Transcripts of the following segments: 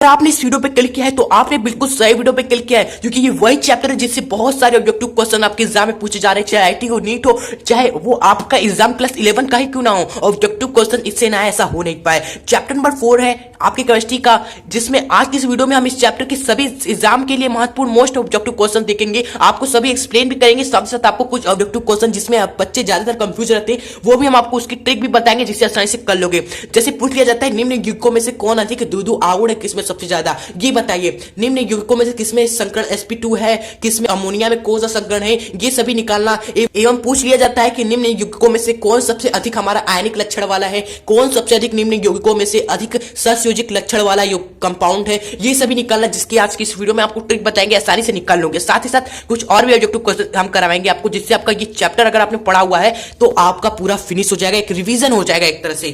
अगर आपने इस वीडियो पे क्लिक किया है तो आपने बिल्कुल सही वीडियो पे क्लिक किया है, क्योंकि ये वही चैप्टर है जिससे बहुत सारे ऑब्जेक्टिव क्वेश्चन आपके एग्जाम में पूछे जा रहे हैं, चाहे आईटी हो, नीट हो, चाहे वो आपका एग्जाम क्लास 11 का ही क्यों ना हो। ऑब्जेक्टिव क्वेश्चन इससे ना ऐसा हो नहीं पाए। चैप्टर नंबर 4 है आपकी केमिस्ट्री का, जिसमें आज की इस वीडियो में हम इस चैप्टर के सभी एग्जाम के लिए महत्वपूर्ण मोस्ट ऑब्जेक्टिव क्वेश्चन देखेंगे, आपको सभी एक्सप्लेन भी करेंगे, साथ साथ आपको कुछ ऑब्जेक्टिव क्वेश्चन जिसमें बच्चे ज्यादातर कंफ्यूज रहते हैं वो भी हम आपको उसकी ट्रिक भी बताएंगे जिससे आसानी से कर लोगे। जैसे पूछ लिया जाता है निम्न युग्कों में से कौन अधिक दूध आउड़ है, किसमें सबसे ज्यादा, ये बताइए। निम्न युग्कों में से किसमें संकरण sp2 है, किसमें अमोनिया में कौन सा संकरण है, ये सभी निकालना। एवं पूछ लिया जाता है कि निम्न युग्कों में से कौन सबसे अधिक हमारा आयनिक लक्षण वाला है, कौन सबसे अधिक निम्न यौगिकों में से अधिक सहसंयोजक लक्षण वाला कंपाउंड है, ये सभी निकालना, जिसकी आज की इस वीडियो में आपको ट्रिक बताएंगे, आसानी से निकाल लोगे। साथ ही साथ कुछ और भी ऑब्जेक्टिव क्वेश्चन हम करवाएंगे आपको, जिससे आपका ये चैप्टर अगर आपने पढ़ा हुआ है तो आपका पूरा फिनिश हो जाएगा, एक रिवीजन हो जाएगा एक तरह से।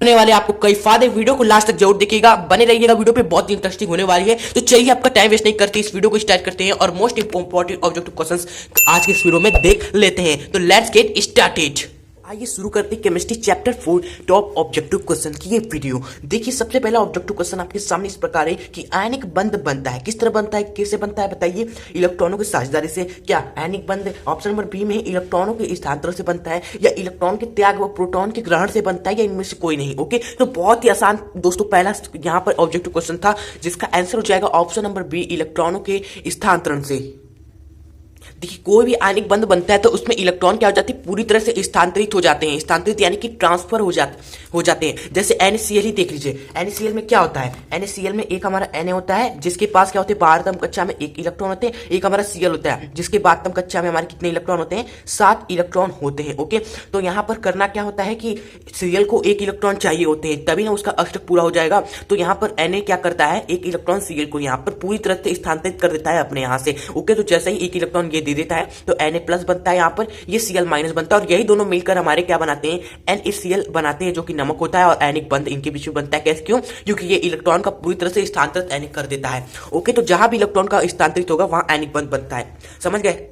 होने वाले आपको कई फायदे, वीडियो को लास्ट तक जरूर देखिएगा, बने रहिएगा, वीडियो पे बहुत इंटरेस्टिंग होने वाली है। तो चलिए आपका टाइम वेस्ट नहीं करते, इस वीडियो को स्टार्ट करते हैं और मोस्ट इंपॉर्टेंट ऑब्जेक्टिव क्वेश्चंस आज के इस वीडियो में देख लेते हैं। तो लेट्स गेट स्टार्टेड। आइए शुरू करते हैं chemistry chapter 4 top objective question की ये वीडियो। देखिए सबसे पहला ऑब्जेक्टिव क्वेश्चन आपके सामने इस प्रकार है कि आयनिक बंध बनता है, किस तरह बनता है, कैसे बनता है बताइए। इलेक्ट्रॉनों की साझेदारी से। क्या आयनिक बंध ऑप्शन नंबर बी में इलेक्ट्रॉनों के स्थानांतरण से बनता है, या इलेक्ट्रॉन के त्याग व प्रोटॉन के ग्रहण से बनता है, या इनमें से कोई नहीं। ओके, तो बहुत ही आसान दोस्तों पहला यहाँ पर ऑब्जेक्टिव क्वेश्चन था, जिसका आंसर हो जाएगा ऑप्शन नंबर बी, इलेक्ट्रॉनों के स्थानांतरण से। देखिए कोई भी आयनिक बंध बनता है तो उसमें इलेक्ट्रॉन क्या हो जाते हैं, पूरी तरह से स्थानांतरित हो जाते हैं। स्थानांतरित यानी कि ट्रांसफर हो जाते हैं। जैसे NaCl ही देख लीजिए, NaCl में क्या होता है, NaCl में एक हमारा Na होता है जिसके पास क्या होते हैं, 12तम कक्षा में 1 इलेक्ट्रॉन होते हैं, एक हमारा Cl होता है जिसके 12तम कक्षा में हमारे कितने इलेक्ट्रॉन होते हैं, 7 इलेक्ट्रॉन होते हैं। ओके, तो यहाँ पर करना क्या होता है कि Cl को 1 इलेक्ट्रॉन चाहिए होते हैं, तभी ना उसका अष्टक पूरा हो जाएगा। तो यहाँ पर Na क्या करता है, 1 इलेक्ट्रॉन Cl को यहाँ पर पूरी तरह से स्थानांतरित कर देता है अपने यहाँ से। ओके, तो जैसे ही 1 इलेक्ट्रॉन ये दे देता है तो Na+ बनता है, यहाँ पर ये Cl- बनता है, और यही दोनों मिलकर हमारे क्या बनाते हैं, NaCl बनाते हैं, जो कि नमक होता है, और आयनिक बंध इनके बीच में बनता है। कैसे, क्यों, क्योंकि ये इलेक्ट्रॉन का पूरी तरह से स्थानांतरित आयनिक कर देता है। ओके, तो जहां भी इलेक्ट्रॉन का स्थानांतरित होगा वहां आयनिक बंध बनता है, समझ गए।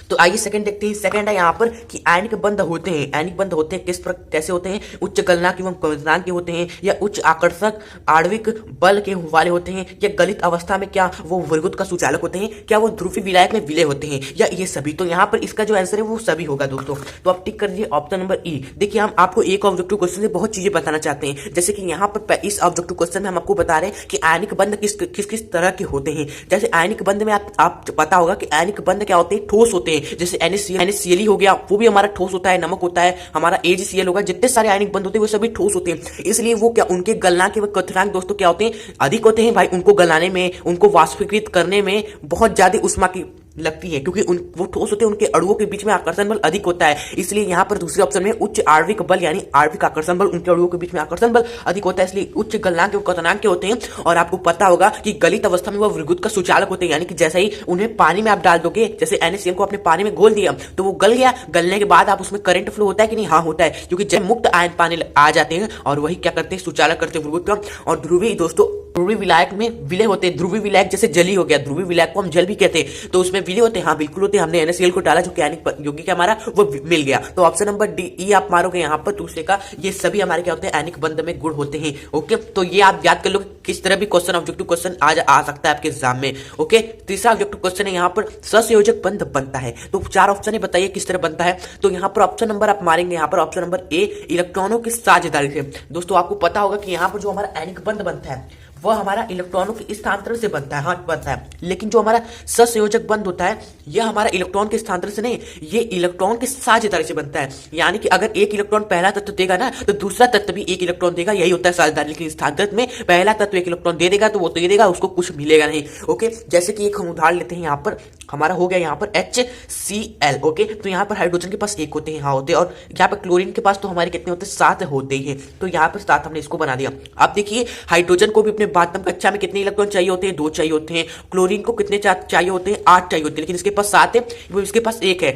तो आइए सेकंड देखते हैं। सेकंड है यहाँ पर कि आयनिक बंध होते हैं, आयनिक बंध होते हैं कैसे होते हैं, उच्च गलनांक एवं क्वथनांक के होते हैं, या उच्च आकर्षक आणविक बल के वाले होते हैं, या गलित अवस्था में क्या वो वर्गुत का सुचालक होते हैं, क्या वो ध्रुवीय विलायक में विलय होते हैं, या ये सभी। तो यहाँ पर इसका जो आंसर है वो सभी होगा दोस्तों। तो आप टिक कर दीजिए ऑप्शन नंबर ई। देखिए हम आपको एक ऑब्जेक्टिव क्वेश्चन से बहुत चीजें बताना चाहते हैं, जैसे कि यहाँ पर इस ऑब्जेक्टिव क्वेश्चन में हम आपको बता रहे हैं कि आयनिक बंध किस तरह के होते हैं। जैसे आयनिक बंध में आप पता होगा कि आयनिक बंध क्या होते हैं, ठोस होते हैं। जैसे NaCl हो गया, वो भी हमारा ठोस होता है, नमक होता है, हमारा AgCl होगा, जितने सारे आयनिक बंध होते हैं वो सभी ठोस होते हैं। इसलिए वो क्या, उनके गलनांक व क्वथनांक दोस्तों क्या होते हैं, अधिक होते हैं भाई। उनको गलाने में, उनको वाष्पीकृत करने में बहुत ज्यादा उष्मा की लगती है, क्योंकि वो ठोस होते हैं, उनके अणुओं के बीच में आकर्षण बल अधिक होता है। इसलिए यहाँ पर दूसरे ऑप्शन में उच्च आणविक बल यानी आणविक आकर्षण बल, उनके अणुओं के बीच में आकर्षण बल अधिक होता है, इसलिए उच्च गलनांक एवं क्वथनांक के होते हैं। और आपको पता होगा कि गलित अवस्था में वो विद्युत का सुचालक होते हैं, यानी कि जैसे ही उन्हें पानी में आप डाल दोगे, जैसे NaCl को आपने पानी में घोल दिया तो वो गल गया, गलने के बाद आप उसमें करंट फ्लो होता है कि नहीं, हाँ होता है, क्योंकि जब मुक्त आयन पानी आ जाते हैं और वही क्या करते हैं, सुचालक करते हैं विद्युत का। और ध्रुवीय दोस्तों, ध्रुवीय विलायक में विलय होते हैं। ध्रुवीय विलायक जैसे जली हो गया, ध्रुवीय विलायक को हम जल भी कहते हैं, तो उसमें विलय होते हैं, हाँ बिल्कुल होते हैं। हमने NaCl को डाला जो कि आयनिक यौगिक हमारा वो मिल गया, तो ऑप्शन नंबर डी ई आप मारोगे यहाँ पर दूसरे का, ये सभी हमारे क्या होते हैं, आयनिक बंध में गुण होते हैं। ओके, तो ये आप याद कर लो किस तरह भी क्वेश्चन ऑब्जेक्टिव क्वेश्चन आज आ सकता है आपके एग्जाम में। ओके, तीसरा ऑब्जेक्टिव क्वेश्चन है यहाँ पर सहसंयोजक बंध बनता है। तो 4 ऑप्शन है, बताइए किस तरह बनता है। तो यहाँ पर ऑप्शन नंबर आप मारेंगे, यहाँ पर ऑप्शन नंबर ए, इलेक्ट्रॉनों की साझेदारी से। दोस्तों आपको पता होगा कि यहाँ पर जो हमारा आयनिक बंध बनता है वह हमारा इलेक्ट्रॉनों के स्थानांतरण से बनता है, हाँ बनता है। लेकिन जो हमारा सहसंयोजक बंध होता है यह हमारा इलेक्ट्रॉन के स्थानांतरण से नहीं, ये इलेक्ट्रॉन के साझेदारी से बनता है। यानी कि अगर एक इलेक्ट्रॉन पहला तत्व देगा ना तो दूसरा तत्व भी 1 इलेक्ट्रॉन देगा, यही होता है साझेदारी। लेकिन स्थानांतरित में पहला तत्व 1 इलेक्ट्रॉन दे देगा तो वो तो दे देगा, उसको कुछ मिलेगा नहीं। ओके, जैसे कि एक हम उदाहरण लेते हैं, यहाँ पर हमारा हो गया यहाँ पर HCl। ओके, तो यहाँ पर हाइड्रोजन के पास 1 होते हैं, हाँ होते हैं, और यहाँ पर क्लोरीन के पास तो हमारे कितने होते हैं, 7 होते हैं। तो यहाँ पर 7 हमने इसको बना दिया। अब देखिए हाइड्रोजन को भी अपने 12तम कक्षा में कितने इलेक्ट्रॉन चाहिए होते हैं, 2 चाहिए होते हैं। क्लोरीन को कितने चाहिए होते हैं, 8 चाहिए होते हैं, लेकिन इसके पास 7 है, वो इसके पास 1 है।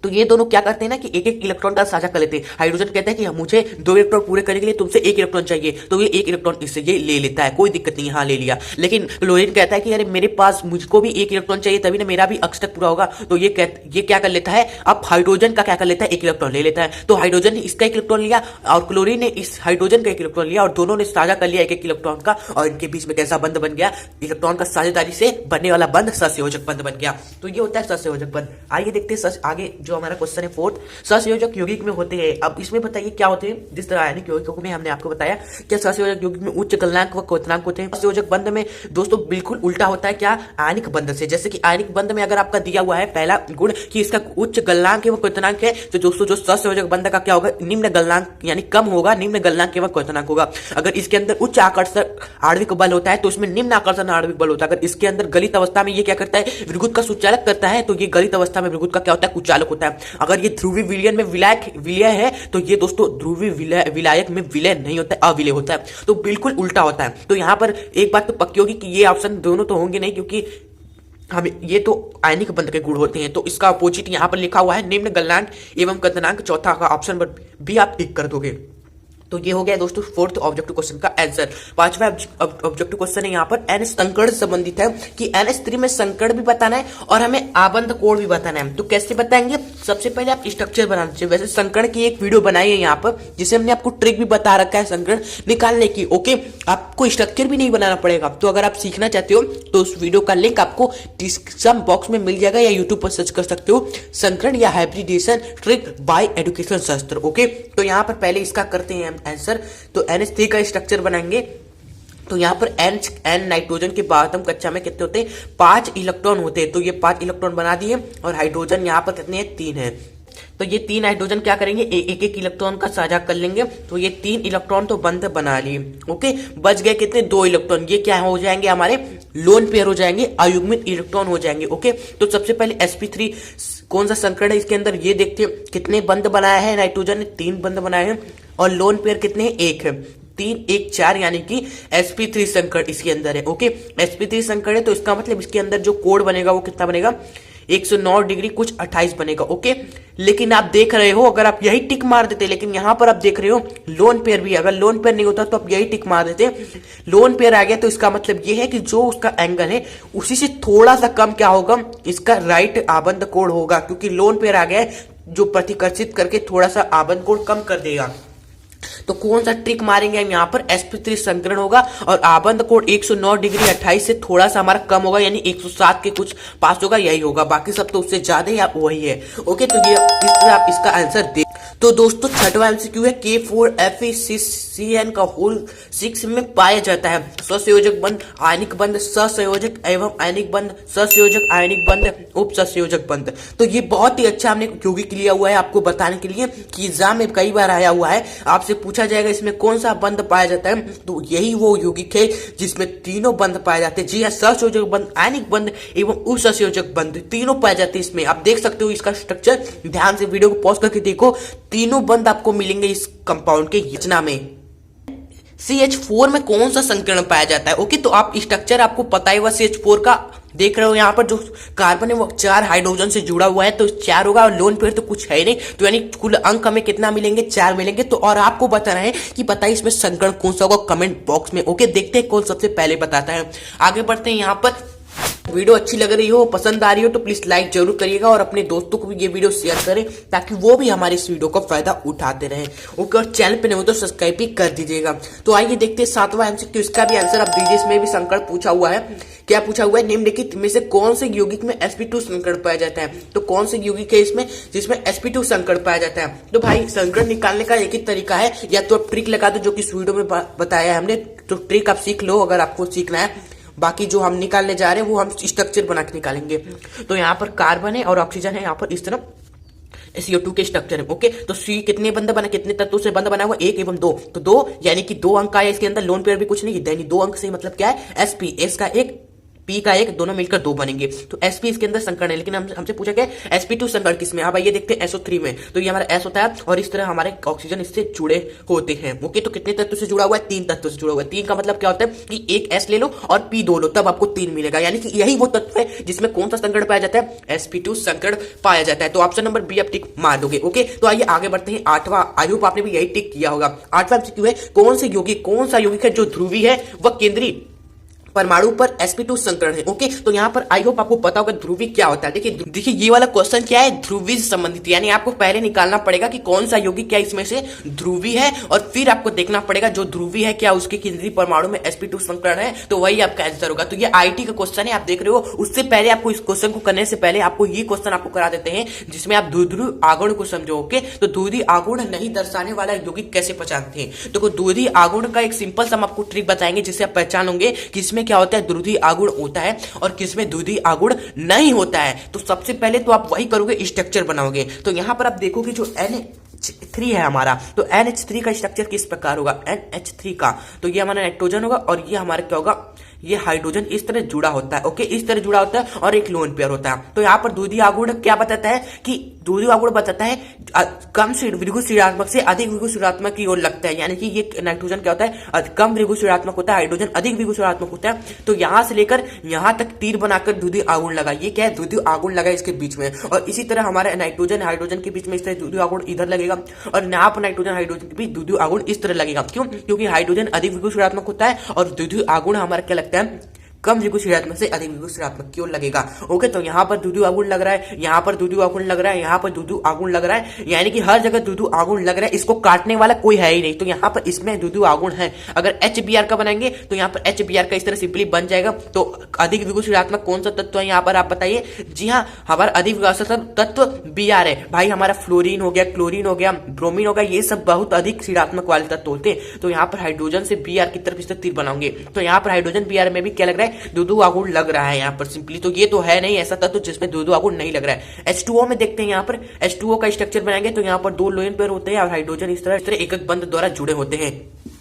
तो ये दोनों क्या करते हैं ना कि एक एक इलेक्ट्रॉन का साझा कर लेते हैं। हाइड्रोजन कहता है कि मुझे 2 इलेक्ट्रॉन पूरे करने के लिए तुमसे 1 इलेक्ट्रॉन चाहिए, तो ये 1 इलेक्ट्रॉन इससे ये ले लेता है, कोई दिक्कत नहीं, हाँ ले लिया। लेकिन क्लोरीन कहता है कि अरे मेरे पास मुझको भी 1 इलेक्ट्रॉन चाहिए, तभी ना मेरा भी अक्ष तक पूरा होगा। तो ये क्या कर लेता है, अब हाइड्रोजन का क्या कर लेता है, 1 इलेक्ट्रॉन ले लेता है। तो हाइड्रोजन ने इसका 1 इलेक्ट्रॉन लिया और क्लोरीन ने इस हाइड्रोजन का 1 इलेक्ट्रॉन लिया, और दोनों ने साझा कर लिया 1 इलेक्ट्रॉन का, और इनके बीच में कैसा बंध बन गया, इलेक्ट्रॉन का साझेदारी से बनने वाला बंध सहसंयोजक बंध बन गया। तो ये होता है सहसंयोजक बंध। आइए देखते हैं आगे जो हमारा क्वेश्चन है 4th, सहसंयोजक यौगिक में होते हैं। अब इसमें बताइए क्या होते हैं। जिस तरह आयनिक यौगिकों में हमने आपको बताया क्या सहसंयोजक यौगिक में उच्च गलनांक व क्वथनांक होते हैं। सहसंयोजक बंध में दोस्तों बिल्कुल उल्टा होता है क्या, आयनिक बंध से। जैसे कि आयनिक बंध में अगर आपका दिया हुआ है पहला गुण कि इसका उच्च गलनांक एवं क्वथनांक है, तो दोस्तों जो सहसंयोजक बंध का क्या होगा, निम्न गलनांक यानी कम होगा, निम्न गलनांक एवं क्वथनांक होगा। अगर इसके अंदर उच्च आकर्षण आणविक बल होता है तो उसमें निम्न आकर्षण आणविक बल होता है। अगर इसके अंदर गलित अवस्था में ये क्या करता है, विद्युत का सुचालक करता है, तो ये गलित अवस्था में विद्युत का क्या होता है, कुचालक होता है। अगर ये ध्रुवीय विलयन में विलय है तो ये दोस्तों ध्रुवीय विलायक में विलय नहीं होता है, अविलय होता है। तो बिल्कुल उल्टा होता है। तो यहां पर एक बात तो पक्की होगी कि ये ऑप्शन दोनों तो होंगे नहीं, क्योंकि हमें ये तो आयनिक बंध के गुण होते हैं। तो इसका अपोजिट यहां पर लिखा हुआ है निम्न गलनांक एवं क्वथनांक, चौथा का ऑप्शन पर भी आप टिक कर दोगे। तो ये हो गया दोस्तों 4th ऑब्जेक्टिव क्वेश्चन का आंसर। 5वां ऑब्जेक्टिव क्वेश्चन है यहाँ पर NH संकर्ण से संबंधित है कि NH3 में संकर्ण भी बताना है और हमें आबंध कोण भी बताना है। तो कैसे बताएंगे, सबसे पहले आप स्ट्रक्चर बनाना चाहिए। वैसे संकर्ण की एक वीडियो बनाई है यहाँ पर, जिसे हमने आपको ट्रिक भी बता रखा है संकर्ण निकालने की। ओके, आपको स्ट्रक्चर भी नहीं बनाना पड़ेगा। तो अगर आप सीखना चाहते हो तो उस वीडियो का लिंक आपको डिस्क्रिप्शन बॉक्स में मिल जाएगा, या यूट्यूब पर सर्च कर सकते हो, संकर्ण या हाइब्रिडेशन ट्रिक बाय एजुकेशन शास्त्र। ओके, तो यहाँ पर पहले इसका करते हैं आंसर। तो NH3 का स्ट्रक्चर बनाएंगे। तो यहाँ पर N नाइट्रोजन के बाद हम कक्षा में कितने होते हैं, 5 इलेक्ट्रॉन होते हैं। तो ये 5 इलेक्ट्रॉन बना दिए, और हाइड्रोजन यहाँ पर कितने हैं, 3 है। तो ये 3 हाइड्रोजन क्या करेंगे, एक एक इलेक्ट्रॉन का साझा कर लेंगे। तो ये 3 इलेक्ट्रॉन तो बंध बना लिए। ओके, बच गए कितने, 2 इलेक्ट्रॉन। ये क्या हो जाएंगे, हमारे लोन पेयर हो जाएंगे, अयुग्मित इलेक्ट्रॉन हो जाएंगे। ओके, तो सबसे पहले sp3 कौन सा संकरण है इसके अंदर, ये देखते हैं कितने बंध बनाया है नाइट्रोजन ने, 3 बंध बनाए हैं, और लोन पेयर कितने हैं, 1 है। 3 1 4 यानी कि sp3 संकरण इसके अंदर है। ओके, sp3 संकरण है, तो इसका मतलब इसके अंदर जो कोड बनेगा वो कितना बनेगा, 109 डिग्री कुछ 28 बनेगा। ओके, लेकिन आप देख रहे हो, अगर आप यही टिक मार देते, लेकिन यहां पर आप देख रहे हो लोन पेयर भी, अगर लोन पेयर नहीं होता तो आप यही टिक मार देते, लोन पेयर आ गया, तो इसका मतलब ये है कि जो उसका एंगल है उसी से थोड़ा सा कम क्या होगा, इसका राइट आबंध कोण होगा, क्योंकि लोन पेयर आ गया है जो प्रतिकर्षित करके थोड़ा सा आबंध कोण कम कर देगा। तो कौन सा ट्रिक मारेंगे हम यहाँ पर, sp3 संकरण होगा, और आबंध कोण 109 डिग्री 28 से थोड़ा सा हमारा कम होगा, यानी 107 के कुछ पास होगा, यही होगा। बाकी सब तो उससे ज्यादा या वही है। ओके, तो ये इस तरह आप इसका आंसर दे। तो दोस्तों 6वां MCQ है, K4FeCN का होल 6 में पाया जाता है सहसंयोजक बंध, आयनिक बंध, सहसंयोजक एवं आयनिक बंध, सहसंयोजक आयनिक बंध, उप सहसंयोजक बंध। तो ये बहुत ही अच्छा हमने यौगिक लिया हुआ है आपको बताने के लिए कि एग्जाम में कई बार आया हुआ है, आपसे पूछा जाएगा इसमें कौन सा बंध पाया जाता है। तो यही वो यौगिक है जिसमें तीनों बंध पाए जाते हैं। जी हाँ, सहसंयोजक बंध, आयनिक बंध एवं उप सहसंयोजक बंध तीनों पाए जाते हैं इसमें। आप देख सकते हो इसका स्ट्रक्चर, ध्यान से वीडियो को पॉज करके देखो, तीनों बंध आपको मिलेंगे इस कंपाउंड के रचना में। CH4 में कौन सा संकरण पाया जाता है। ओके, तो आप स्ट्रक्चर आपको पता ही हुआ CH4 का, देख रहे हो यहाँ पर जो कार्बन है वो 4 हाइड्रोजन से जुड़ा हुआ है, तो 4 होगा, और लोन पेयर तो कुछ है ही नहीं, तो यानी कुल अंक हमें कितना मिलेंगे, 4 मिलेंगे। तो और आपको बताना है कि बताइए इसमें संकरण कौन सा होगा कमेंट बॉक्स में। ओके, देखते हैं कौन सबसे पहले बताता है। आगे बढ़ते हैं। यहाँ पर वीडियो अच्छी लग रही हो, पसंद आ रही हो तो प्लीज लाइक जरूर करिएगा, और अपने दोस्तों को भी ये वीडियो शेयर करें ताकि वो भी हमारे इस वीडियो का फायदा उठाते रहें। ओके, और चैनल पे नहीं हो तो सब्सक्राइब भी कर दीजिएगा। तो आइए देखते हैं 7वां MCQ, इसका भी आंसर अब दीजिए। इसमें भी संकरण पूछा हुआ है। क्या पूछा हुआ है, निम्नलिखित में से कौन से यौगिक में sp2 संकरण पाया जाता है। तो कौन से यौगिक है इसमें जिसमें sp2 संकरण पाया जाता है। तो भाई संकरण निकालने का एक ही तरीका है, या तो आप ट्रिक लगा दो जो कि इस वीडियो में बताया है हमने, तो ट्रिक आप सीख लो अगर आपको सीखना है। बाकी जो हम निकालने जा रहे हैं वो हम स्ट्रक्चर बना के निकालेंगे। तो यहाँ पर कार्बन है और ऑक्सीजन है, यहाँ पर इस तरफ CO2 के स्ट्रक्चर है। ओके, तो C कितने बंध बना, कितने तत्वों से बंध बना हुआ, 1 एवं 2। तो 2 यानी कि 2 अंक आया इसके अंदर, लोन पेयर भी कुछ नहीं, यानी 2 अंक से मतलब क्या है, sp, S का 1 पी का एक, दोनों मिलकर 2 बनेंगे। तो sp इसके अंदर संकरण है, लेकिन हमसे पूछा क्या है sp2 संकरण किसमें। अब आइए देखते हैं SO3 में। तो ये हमारा S होता है और इस तरह हमारे ऑक्सीजन इससे जुड़े होते हैं। ओके, तो कितने तत्व से जुड़ा हुआ है? 3 तत्व से जुड़ा हुआ है। 3 का मतलब क्या होता है कि एक S ले लो और P 2 लो, तब आपको 3 मिलेगा। यानी कि यही वो तत्व है जिसमें कौन सा संकरण पाया जाता है? sp2 संकरण पाया जाता है। तो ऑप्शन नंबर बी आप टिक मार दोगे। ओके, तो आइए आगे बढ़ते हैं। 8वां, आई होप आपने भी यही टिक किया होगा। 8वां MCQ है, कौन सा यौगिक है जो ध्रुवीय है वह केंद्रीय परमाणु पर sp2 संकरण है। ओके, तो यहाँ पर आई होप आपको पता होगा ध्रुवी क्या होता है। देखिए ये वाला क्वेश्चन क्या है, ध्रुवी से संबंधित, यानी आपको पहले निकालना पड़ेगा कि कौन सा यौगिक क्या इसमें से ध्रुवी है, और फिर आपको देखना पड़ेगा जो ध्रुवी है क्या उसके केंद्रीय परमाणु में sp2 संकरण है, तो वही आपका आंसर होगा। तो ये आईटी का क्वेश्चन है, आप देख रहे हो। उससे पहले आपको इस क्वेश्चन को करने से पहले आपको ये क्वेश्चन आपको करा देते हैं जिसमें आप द्विध्रुव आगुण को समझो। ओके, तो द्विध्रुव आगुण नहीं दर्शाने वाला यौगिक कैसे पहचानते हैं? तो द्विध्रुव आगुण का एक सिंपल सा हम आपको ट्रिक बताएंगे जिससे आप पहचानोगे कि इसमें क्या होता है, द्विध्रुव आगुण होता है और किसमें द्विध्रुव आगुण नहीं होता है। तो सबसे पहले तो आप वही करोगे, स्ट्रक्चर बनाओगे। तो यहां पर आप देखोगे जो NH3 है हमारा, तो NH3 का स्ट्रक्चर किस प्रकार होगा? NH3 का, तो ये हमारा नाइट्रोजन होगा और ये हमारा क्या होगा, ये हाइड्रोजन इस तरह जुड़ा होता है। ओके, इस तरह जुड़ा होता है और एक लोन पेयर होता है। तो यहाँ पर द्विध्रुव आगुण क्या बताता है कि द्विध्रुव आगुण बताता है कम विद्युत ऋणात्मक से अधिक विद्युत ऋणात्मक की ओर लगता है। यानी कि ये नाइट्रोजन क्या होता है, कम विद्युत ऋणात्मक होता है, हाइड्रोजन अधिक विद्युत ऋणात्मक होता है। तो यहां से लेकर यहां तक तीर बनाकर द्विध्रुव आगुण लगा। ये क्या है, द्विध्रुव आगुण लगा इसके बीच में। और इसी तरह हमारे नाइट्रोजन हाइड्रोजन के बीच में इस तरह द्विध्रुव आगुण इधर लगेगा और यहाँ पर नाइट्रोजन हाइड्रोजन के बीच द्विध्रुव आगुण इस तरह लगेगा। क्यों? क्योंकि हाइड्रोजन अधिक विद्युत ऋणात्मक होता है और द्विध्रुव आगुण हमारा क्या लगता है, कम विद्युत ऋणात्मक से अधिक विद्युत ऋणात्मक की ओर लगेगा। ओके, तो यहाँ पर द्विध्रुव आगुण लग रहा है, यहाँ पर द्विध्रुव आगुण लग रहा है, यहाँ पर द्विध्रुव आगुण लग रहा है, यानी कि हर जगह द्विध्रुव आगुण लग रहा है। इसको काटने वाला कोई है ही नहीं, तो यहाँ पर इसमें द्विध्रुव आगुण है। अगर HBr का बनाएंगे तो यहाँ पर HBr का इस तरह सिंपली बन जाएगा। तो अधिक विद्युत ऋणात्मक कौन सा तत्व है यहाँ पर आप बताइए? जी हाँ, हमारा अधिक विद्युत तत्व Br है भाई। हमारा फ्लोरीन हो गया, क्लोरीन हो गया, ब्रोमीन हो गया, ये सब बहुत अधिक ऋणात्मक वाले तत्व होते हैं। तो यहाँ पर हाइड्रोजन से Br की तरफ इस तरह तीर बनाओगे, तो यहाँ पर हाइड्रोजन Br में भी क्या लग रहा है, द्विध्रुव आगुण लग रहा है यहाँ पर सिंपली। तो ये तो है नहीं ऐसा तत्व जिसमें द्विध्रुव आगुण नहीं लग रहा है। H2O में देखते हैं, यहाँ पर H2O का स्ट्रक्चर बनाएंगे तो यहाँ पर 2 लोन पेयर होते हैं और हाइड्रोजन इस तरह एक बंध द्वारा जुड़े होते हैं।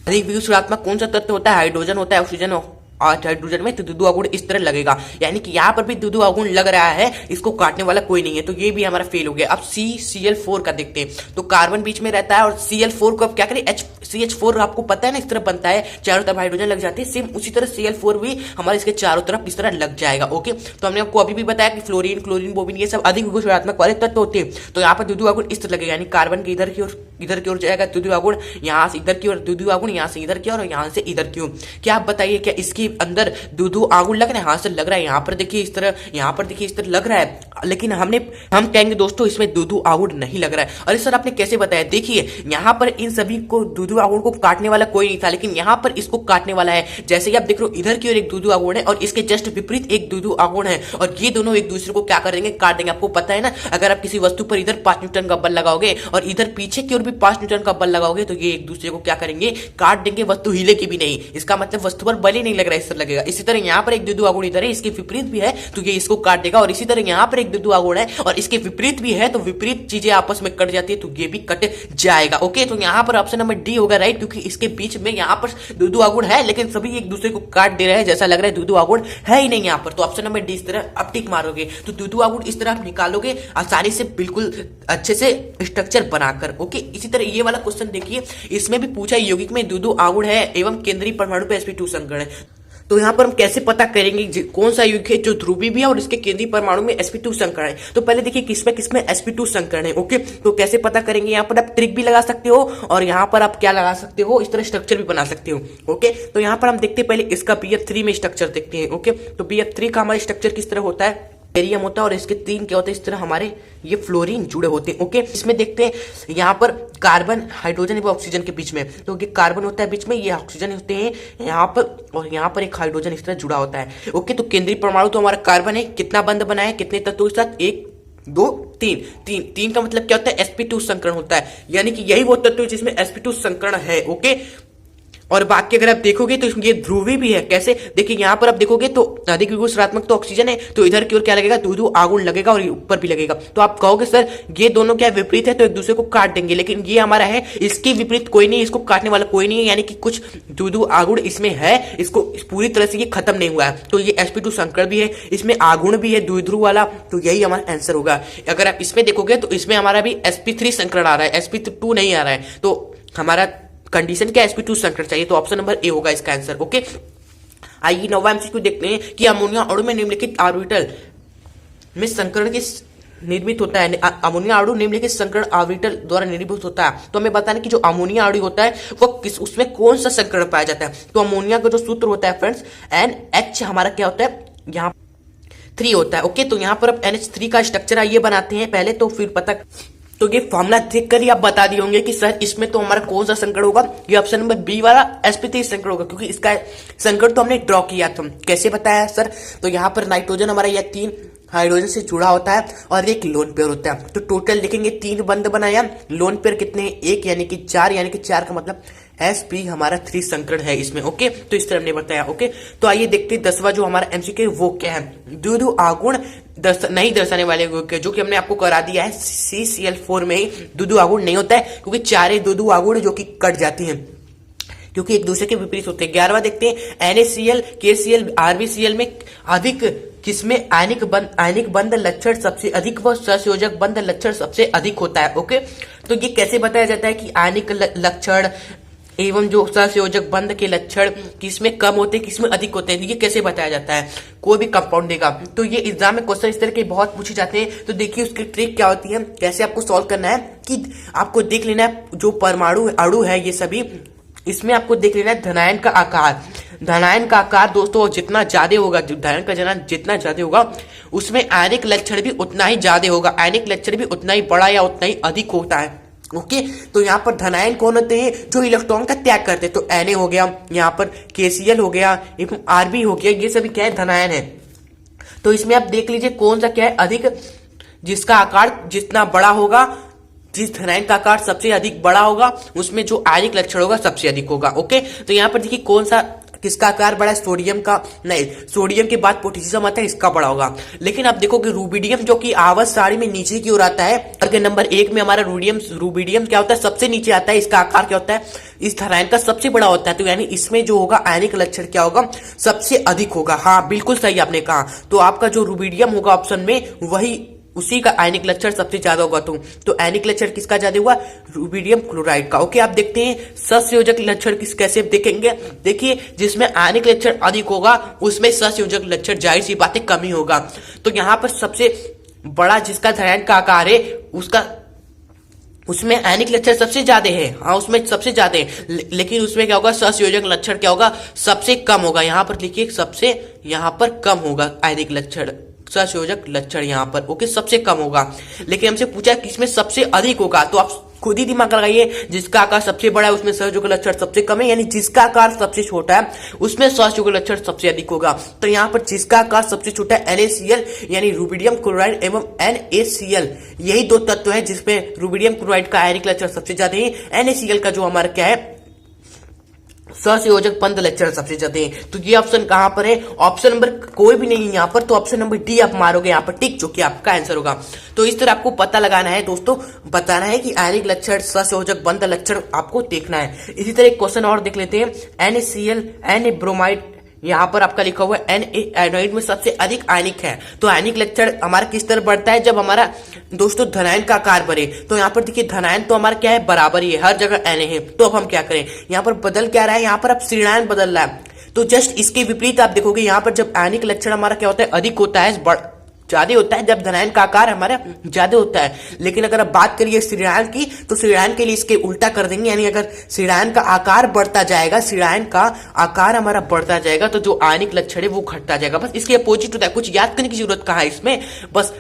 अधिक विद्युत ऋणात्मक कौन सा तत्व होता है? हाइड्रोजन होता है। ऑक्सीजन हाइड्रोजन में तो द्विध्रुव आगुण इस तरह लगेगा, यानी कि यहाँ पर भी द्विध्रुव आगुण लग रहा है, इसको काटने वाला कोई नहीं है। तो ये भी हमारा फेल हो गया। अब CCl4 का देखते हैं। तो कार्बन बीच में रहता है और Cl4 को अब क्या करें, CH4 आपको पता है ना, इस तरह बनता है, चारों तरफ हाइड्रोजन लग जाते हैं। सेम उसी तरह Cl4 भी हमारे इसके चारों तरफ इस तरह लग जाएगा। ओके, तो हमने आपको अभी भी बताया कि फ्लोरीन, क्लोरीन, बोबिन ये सब अधिक विद्युत ऋणात्मक वाले तत्व होते हैं। तो यहाँ पर द्विध्रुव आगुण इस तरह लगेगा, यानी कार्बन के इधर की ओर जाएगा द्विध्रुव आगुण, यहाँ से इधर की ओर द्विध्रुव आगुण, यहाँ से इधर की ओर और यहाँ से इधर की ओर। क्या आप बताइए क्या इसके अंदर द्विध्रुव आगुण लग रहा है? हाँ सर लग रहा है। यहाँ पर देखिए इस तरह, यहाँ पर देखिए इस तरह लग रहा है, लेकिन हम कहेंगे दोस्तों इसमें द्विध्रुव आगुण नहीं लग रहा है। अरे सर आपने कैसे बताया? देखिए यहाँ पर इन सभी को द्विध्रुव आगुण को काटने वाला कोई नहीं था, लेकिन यहाँ पर इसको काटने वाला है। जैसे कि आप देख रहे हो इधर की ओर एक द्विध्रुव आगुण है और इसके जस्ट विपरीत एक द्विध्रुव आगुण है, और ये दोनों एक दूसरे को क्या कर देंगे, काट देंगे। आपको पता है ना, अगर आप किसी वस्तु पर इधर 5 न्यूटन का बल लगाओगे और इधर पीछे की ओर भी 5 न्यूटन का बल लगाओगे तो ये एक दूसरे को क्या करेंगे, काट देंगे। वस्तु हिलेगी भी नहीं, इसका मतलब वस्तु पर बल ही नहीं लग रहा है, इस तरह लगेगा। इसी तरह यहाँ पर एक द्विध्रुव आगुण इधर है, इसके विपरीत भी है तो ये इसको काट देगा। और इसी तरह यहाँ पर एक द्विध्रुव आगुण है और इसके विपरीत भी है, तो विपरीत चीजें आपस में कट जाती है तो ये भी कट जाएगा। ओके, तो यहाँ पर ऑप्शन नंबर डी होगा राइट, क्योंकि इसके बीच में यहाँ पर द्विध्रुव आगुण है लेकिन सभी एक दूसरे को काट दे रहे हैं, जैसा लग रहा है द्विध्रुव आगुण है ही नहीं यहाँ पर। तो ऑप्शन नंबर डी इस तरह आप टिक मारोगे तो द्विध्रुव आगुण इस तरह आप निकालोगे आसानी से, बिल्कुल अच्छे से स्ट्रक्चर बनाकर। ओके, इसी तरह ये वाला क्वेश्चन देखिए, इसमें भी पूछा यौगिक में द्विध्रुव आगुण है एवं केंद्रीय परमाणु पे sp2 संकरण है। तो यहाँ पर हम कैसे पता करेंगे कौन सा यौगिक है जो ध्रुवीय भी है और इसके केंद्रीय परमाणु में sp2 संकरण है? तो पहले देखिए किसमें sp2 संकरण है। ओके, तो कैसे पता करेंगे? यहाँ पर आप ट्रिक भी लगा सकते हो और यहाँ पर आप क्या लगा सकते हो, इस तरह स्ट्रक्चर भी बना सकते हो। ओके, तो यहाँ पर हम देखते हैं पहले इसका BF3 में स्ट्रक्चर देखते हैं। ओके, तो BF3 का हमारा स्ट्रक्चर किस तरह होता है, बेरियम होता है और इसके 3 क्या होते हैं, इस तरह हमारे ये फ्लोरीन जुड़े होते हैं। ओके, इसमें देखते हैं यहाँ पर कार्बन, हाइड्रोजन एवं ऑक्सीजन के बीच में, तो ये कार्बन होता है बीच में, ये ऑक्सीजन होते हैं यहाँ पर, और यहाँ पर एक हाइड्रोजन इस तरह जुड़ा होता है। ओके, तो केंद्रीय परमाणु तो हमारा कार्बन है, कितना बंध बना है, कितने तत्वों के साथ, 1 2 3 का मतलब क्या होता है, sp2 संकरण होता है, यानी कि यही वो तत्व जिसमें sp2 संकरण है। ओके, और बाकी अगर आप देखोगे तो ये ध्रुवी भी है। कैसे? देखिए यहाँ पर आप देखोगे तो अधिक विभुज ऋणात्मक तो ऑक्सीजन है, तो इधर की ओर क्या लगेगा, दो आगुण लगेगा और ऊपर भी लगेगा। तो आप कहोगे सर ये दोनों क्या विपरीत है तो एक दूसरे को काट देंगे, लेकिन ये हमारा है इसके विपरीत कोई नहीं, इसको काटने वाला कोई नहीं है, यानी कि कुछ दो आगुण इसमें है, इसको पूरी तरह से ये खत्म नहीं हुआ है। तो ये sp2 संकर भी है, इसमें आगुण भी है द्विध्रुव वाला, तो यही हमारा आंसर होगा। अगर आप इसमें देखोगे तो इसमें हमारा भी sp3 संकरण आ रहा है, sp2 नहीं आ रहा है, तो हमारा कंडीशन क्या sp2 संकरण चाहिए, तो ऑप्शन नंबर ए होगा इसका आंसर। ओके, आइए नौवां एमसीक्यू देखते हैं कि अमोनिया अणु में निम्नलिखित ऑर्बिटल में संकरण किस निर्मित होता है। अमोनिया अणु निम्नलिखित संकरण ऑर्बिटल द्वारा निर्मित होता है। तो हमें बताना कि जो अमोनिया अणु होता है वो किस, उसमें कौन सा संकरण पाया जाता है। तो अमोनिया का जो सूत्र होता है फ्रेंड्स NH हमारा क्या होता है, यहाँ 3 होता है। ओके, तो यहाँ पर अब NH3 का स्ट्रक्चर आइए बनाते हैं पहले, तो फिर पता, तो ये फॉर्मूला देख कर ही आप बता दिए होंगे कि सर इसमें तो हमारा कौन सा संकरण होगा, ये ऑप्शन नंबर बी वाला sp3 संकरण होगा, क्योंकि इसका संकरण तो हमने ड्रॉ किया था। कैसे बताया सर, तो यहाँ पर नाइट्रोजन हमारा यह 3 हाइड्रोजन से जुड़ा होता है और एक लोन पेयर होता है। तो टोटल लिखेंगे 3 बंध बनाया, लोन पेयर कितने हैं 1 यानी कि 4, यानी कि 4 का मतलब sp हमारा 3 संकरण है इसमें। ओके, तो इस तरह हमने बताया। ओके, तो आइए देखते हैं 10वां जो हमारा एमसीक्यू वो क्या है। द्विध्रुव आगुण नहीं दर्शाने वाले जो कि हमने आपको करा दिया है CCl4 में ही द्विध्रुव आगुण नहीं होता है, क्योंकि 4 द्विध्रुव आगुण जो कि कट जाती हैं क्योंकि एक दूसरे के विपरीत होते हैं। 11वां देखते हैं NaCl, KCl, RbCl में अधिक किसमें आयनिक बंध लक्षण सबसे अधिक व सहसंयोजक बंध लक्षण सबसे अधिक होता है। ओके, तो ये कैसे बताया जाता है कि आयनिक लक्षण एवं जो सहसंयोजक बंध के लक्षण किसमें कम होते हैं किसमें अधिक होते हैं, ये कैसे बताया जाता है, कोई भी कंपाउंड देगा। तो ये एग्जाम में क्वेश्चन इस तरह के बहुत पूछे जाते हैं। तो देखिए उसकी ट्रिक क्या होती है, कैसे आपको सॉल्व करना है कि आपको देख लेना है जो परमाणु अणु है ये सभी, इसमें आपको देख लेना है धनायन का आकार। धनायन का आकार दोस्तों जितना ज्यादा होगा, धनायन का जनान जितना ज्यादा होगा उसमें आयनिक लक्षण भी उतना ही ज्यादा होगा, आयनिक लक्षण भी उतना ही बड़ा या उतना ही अधिक होता है। ओके, तो यहाँ पर धनायन कौन होते हैं, जो इलेक्ट्रॉन का त्याग करते हैं। तो Na हो गया, यहाँ पर KCl हो गया, Rb हो गया, ये सभी क्या है, धनायन है। तो इसमें आप देख लीजिए कौन सा क्या है अधिक, जिसका आकार जितना बड़ा होगा, जिस धनायन का आकार सबसे अधिक बड़ा होगा उसमें जो आयनिक लक्षण होगा सबसे अधिक होगा। ओके, तो यहाँ पर देखिए कौन सा किसका आकार बड़ा है, सोडियम का नहीं, सोडियम के बाद पोटेशियम आता है, इसका बड़ा होगा। लेकिन आप देखोगे रूबिडियम जो कि आवर्त सारणी में नीचे की ओर आता है, और नंबर 1 में हमारा रूबिडियम क्या होता है, सबसे नीचे आता है, इसका आकार क्या होता है, इस धनायन का सबसे बड़ा होता है। तो यानी इसमें जो होगा आयनिक लक्षण क्या होगा, सबसे अधिक होगा। हाँ बिल्कुल सही आपने कहा, तो आपका जो रूबिडियम होगा ऑप्शन में वही उसी का आयनिक लक्षण सबसे ज्यादा होगा। तो आयनिक लक्षण किसका ज्यादा हुआ, रूबिडियम क्लोराइड का। ओके, आप देखते हैं सहसंयोजक लक्षण किस कैसे देखेंगे, देखिए जिसमें आयनिक लक्षण अधिक होगा उसमें सहसंयोजक लक्षण जाहिर सी बातें कम ही होगा। तो यहाँ पर सबसे बड़ा जिसका धनायन का आकार है उसमें आयनिक लक्षण सबसे ज्यादा है, हाँ उसमें सबसे ज्यादा है, लेकिन उसमें क्या होगा, सहसंयोजक लक्षण क्या होगा, सबसे कम होगा। यहाँ पर लिखिए सबसे यहाँ पर कम होगा आयनिक लक्षण, सहसंयोजक लक्षण यहाँ पर ओके सबसे कम होगा। लेकिन हमसे पूछा किसमें सबसे अधिक होगा, तो आप खुद ही दिमाग लगाइए, जिसका आकार सबसे बड़ा है उसमें सहसंयोजक लक्षण सबसे कम है, यानी जिसका आकार सबसे छोटा है उसमें सहसंयोजक लक्षण सबसे अधिक होगा। तो यहाँ पर जिसका आकार सबसे छोटा है NaCl यानी रूबिडियम क्लोराइड एवं NaCl, यही 2 तत्व है जिसमें रूबिडियम क्लोराइड का आयनिक लक्षण सबसे ज्यादा है, NaCl का जो हमारा क्या है सहसंयोजक बंध लक्षण सबसे ज्यादा है। तो ये ऑप्शन कहां पर है, ऑप्शन नंबर कोई भी नहीं है यहाँ पर, तो ऑप्शन नंबर डी आप मारोगे यहाँ पर टिक, जो कि आपका आंसर होगा। तो इस तरह आपको पता लगाना है दोस्तों, बताना है कि आयनिक लक्षण सहसंयोजक बंध लक्षण आपको देखना है। इसी तरह एक क्वेश्चन और देख लेते हैं, NaCl Na ब्रोमाइड, यहाँ पर आपका लिखा हुआ है Na एनोइड में सबसे अधिक आयनिक है। तो आयनिक लक्षण हमारा किस तरह बढ़ता है, जब हमारा दोस्तों धनायन का आकार बढ़े। तो यहाँ पर देखिए धनायन तो हमारा क्या है, बराबर ही है, हर जगह Na है। तो अब हम क्या करें, यहाँ पर बदल क्या रहा है, यहाँ पर अब श्रेणायन बदल रहा है। तो जस्ट इसके विपरीत आप देखोगे, यहाँ पर जब आयनिक लक्षण हमारा क्या होता है, अधिक होता है, ज्यादा होता है, जब धनायन का आकार हमारा ज्यादा होता है। लेकिन अगर आप बात करिए श्रेणायन की, तो श्रेणायन के लिए इसके उल्टा कर देंगे, यानी अगर श्रेणायन का आकार बढ़ता जाएगा, श्रेणायन का आकार हमारा बढ़ता जाएगा, तो जो आयनिक लक्षण है वो घटता जाएगा। बस इसके अपोजिट होता है, कुछ याद करने की जरूरत कहाँ है इसमें, बस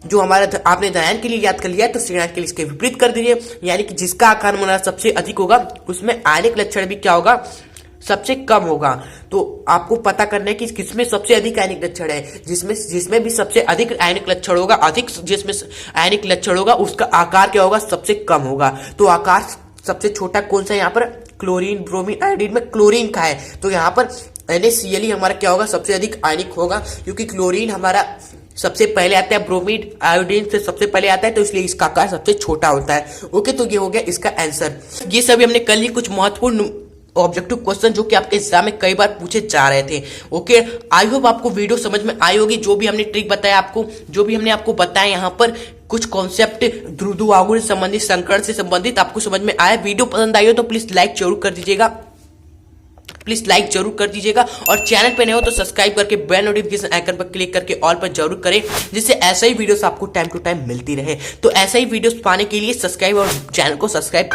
जो हमारा आपने धनायन के लिए याद कर लिया है, तो श्रेणायन के लिए इसके विपरीत कर दीजिए, यानी कि जिसका आकार हमारा सबसे अधिक होगा उसमें आयनिक लक्षण भी क्या होगा, सबसे कम होगा। तो आपको पता करना है कि किसमें सबसे अधिक आयनिक लक्षण है, जिसमें भी सबसे अधिक आयनिक लक्षण होगा, अधिक जिसमें आयनिक लक्षण होगा उसका आकार क्या होगा, सबसे कम होगा। तो आकार सबसे छोटा कौन सा यहाँ पर क्लोरीन, ब्रोमीन, आयोडीन में क्लोरीन का है, तो यहाँ पर NaCl ही हमारा क्या होगा, सबसे अधिक आयनिक होगा, क्योंकि क्लोरीन हमारा सबसे पहले आता है, ब्रोमीन आयोडीन से सबसे पहले आता है, तो इसलिए इसका आकार सबसे छोटा होता है। ओके, तो ये हो गया इसका आंसर। ये सभी हमने कल ही कुछ महत्वपूर्ण ऑब्जेक्टिव क्वेश्चन जो कि आपके एग्जाम में कई बार पूछे जा रहे थे। ओके, आई होप आपको वीडियो समझ में आई होगी। जो भी हमने ट्रिक बताया आपको, जो भी हमने आपको बताया यहाँ पर कुछ कॉन्सेप्ट ध्रुव आगुण से संबंधित, संकरण से संबंधित आपको समझ में आया। वीडियो पसंद आई हो तो प्लीज लाइक जरूर कर दीजिएगा, प्लीज लाइक जरूर कर दीजिएगा, और चैनल पे नए हो तो सब्सक्राइब करके बेल नोटिफिकेशन आइकन पर क्लिक करके ऑल पर जरूर करें, जिससे ऐसा ही वीडियोस आपको टाइम टू टाइम मिलती रहे। तो ऐसा ही वीडियोस पाने के लिए सब्सक्राइब और चैनल को सब्सक्राइब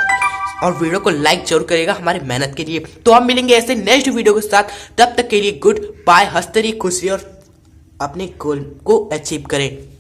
और वीडियो को लाइक जरूर करेगा हमारे मेहनत के लिए। तो हम मिलेंगे ऐसे नेक्स्ट वीडियो के साथ, तब तक के लिए गुड बाय। हंसते रहिए, खुश रहिए और अपने गोल को अचीव करें।